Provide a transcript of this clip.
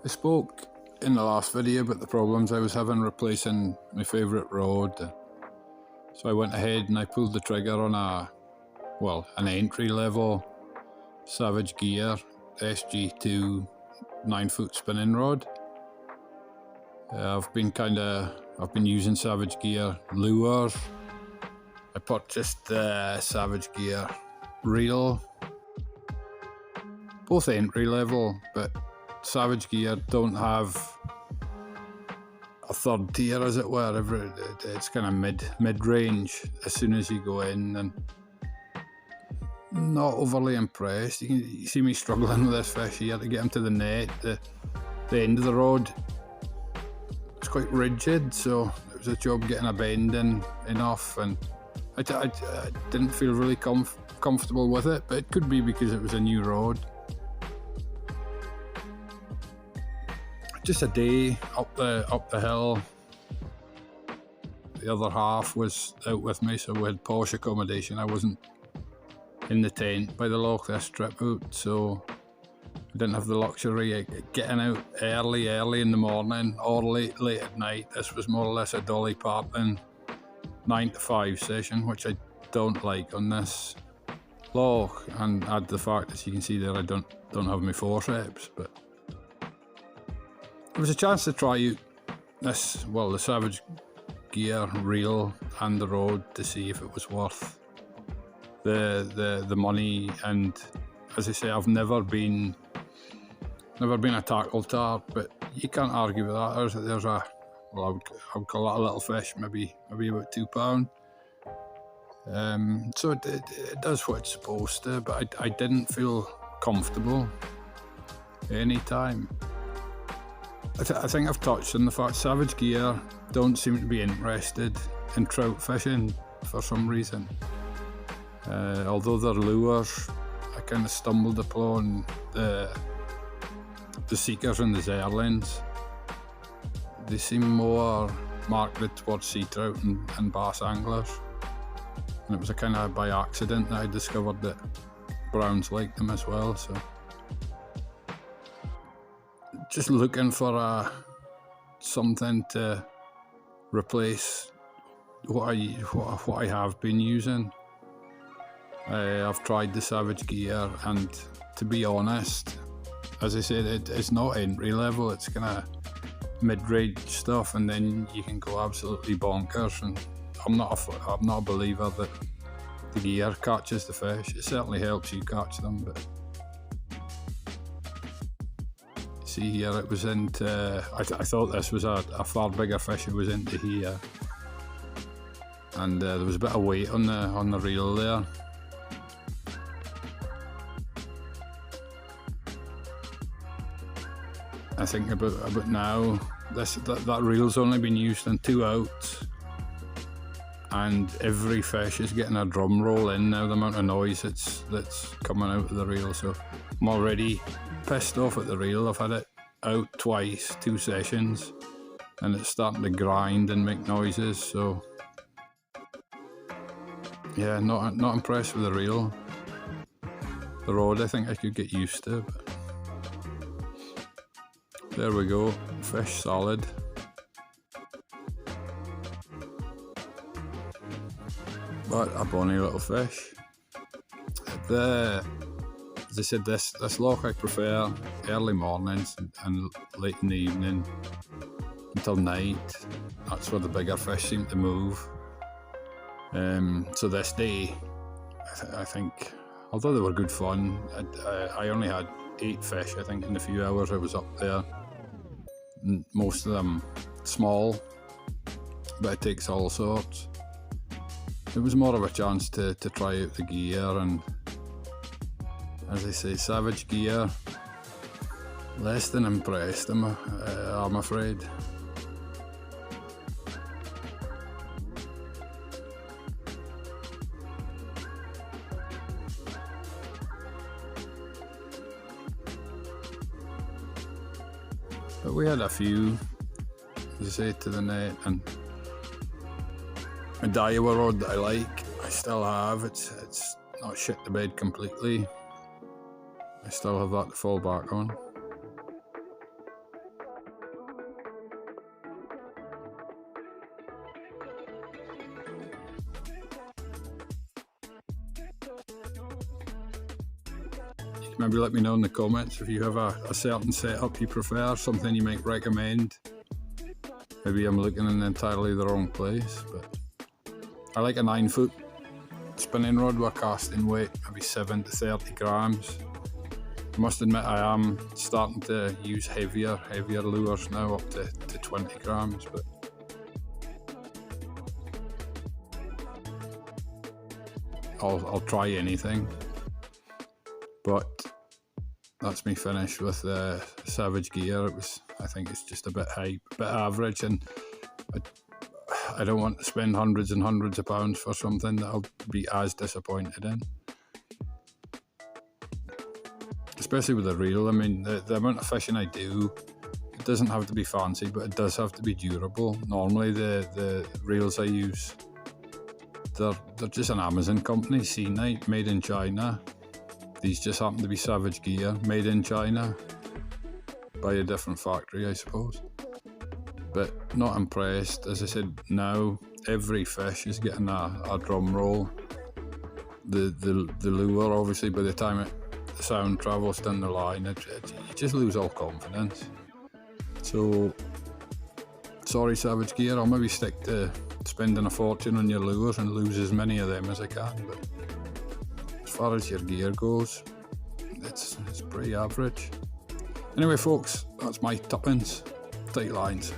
I spoke in the last video about the problems I was having replacing my favourite rod. So I went ahead and I pulled the trigger on an entry level Savage Gear SG2 9-foot spinning rod. I've been using Savage Gear lures. I purchased the Savage Gear reel, both entry level, but Savage Gear don't have a third tier, as it were. It's kind of mid-range as soon as you go in, and not overly impressed. You see me struggling with this fish here to get him to the net. The end of the rod was quite rigid, so it was a job getting a bend in enough, and I didn't feel really comfortable with it, but it could be because it was a new rod. Just a day up the hill. The other half was out with me, so we had posh accommodation. I wasn't in the tent by the loch this trip out, so I didn't have the luxury of getting out early in the morning or late at night. This was more or less a Dolly Parton 9 to 5 session, which I don't like on this loch. And add the fact, as you can see there, I don't have my forceps, but it was a chance to try out the Savage Gear reel and the rod to see if it was worth the money. And as I say, I've never been a tackle tart, but you can't argue with that. There's I would call that a little fish, maybe about £2. So it does what it's supposed to, but I didn't feel comfortable any time. I think I've touched on the fact Savage Gear don't seem to be interested in trout fishing for some reason. Although their lures, I kind of stumbled upon the Seekers and the Zerlins. They seem more marketed towards sea trout and bass anglers. And it was a kind of by accident that I discovered that Browns liked them as well. So just looking for something to replace what I have been using. I've tried the Savage Gear, and to be honest, as I said, it's not entry level. It's kind of mid-range stuff, and then you can go absolutely bonkers. And I'm not a believer that the gear catches the fish. It certainly helps you catch them, but see here, it was into. I thought this was a far bigger fish. It was into here, and there was a bit of weight on the reel there. I think about now, that reel's only been used on 2 outs, and every fish is getting a drum roll in now. The amount of noise that's coming out of the reel, so I'm already pissed off at the reel. I've had it out twice, 2 sessions, and it's starting to grind and make noises. So yeah, not impressed with the reel. The rod, I think I could get used to, but there we go, fish solid. But a bonny little fish. As I said, this loch I prefer early mornings and late in the evening until night. That's where the bigger fish seem to move. So this day, I think, although they were good fun, I only had 8 fish, I think, in the few hours I was up there. Most of them small, but it takes all sorts. It was more of a chance to try out the gear, and as I say, Savage Gear, less than impressed, I'm afraid. But we had a few, as I say, to the net, and a Daiwa rod that I like, I still have. It's not shit the bed completely. I still have that to fall back on. maybe let me know in the comments if you have a certain setup you prefer, something you might recommend. Maybe I'm looking in entirely the wrong place, but I like a 9-foot spinning rod with a casting weight, maybe 7 to 30 grams. I must admit I am starting to use heavier lures now, up to 20 grams, but I'll try anything. But that's me finished with the Savage gear. I think it's just a bit hype, a bit average, and I don't want to spend hundreds and hundreds of pounds for something that I'll be as disappointed in. Especially with a reel. I mean, the amount of fishing I do, it doesn't have to be fancy, but it does have to be durable. Normally the reels I use, they're just an Amazon company, Sea Night, made in China. These just happen to be Savage gear, made in China, by a different factory, I suppose. But not impressed. As I said, now every fish is getting a drum roll. The lure, obviously, by the time the sound travels down the line, you just lose all confidence. So, sorry Savage gear, I'll maybe stick to spending a fortune on your lures and lose as many of them as I can. But as far as your gear goes, it's pretty average. Anyway folks, that's my tuppence. Tight lines.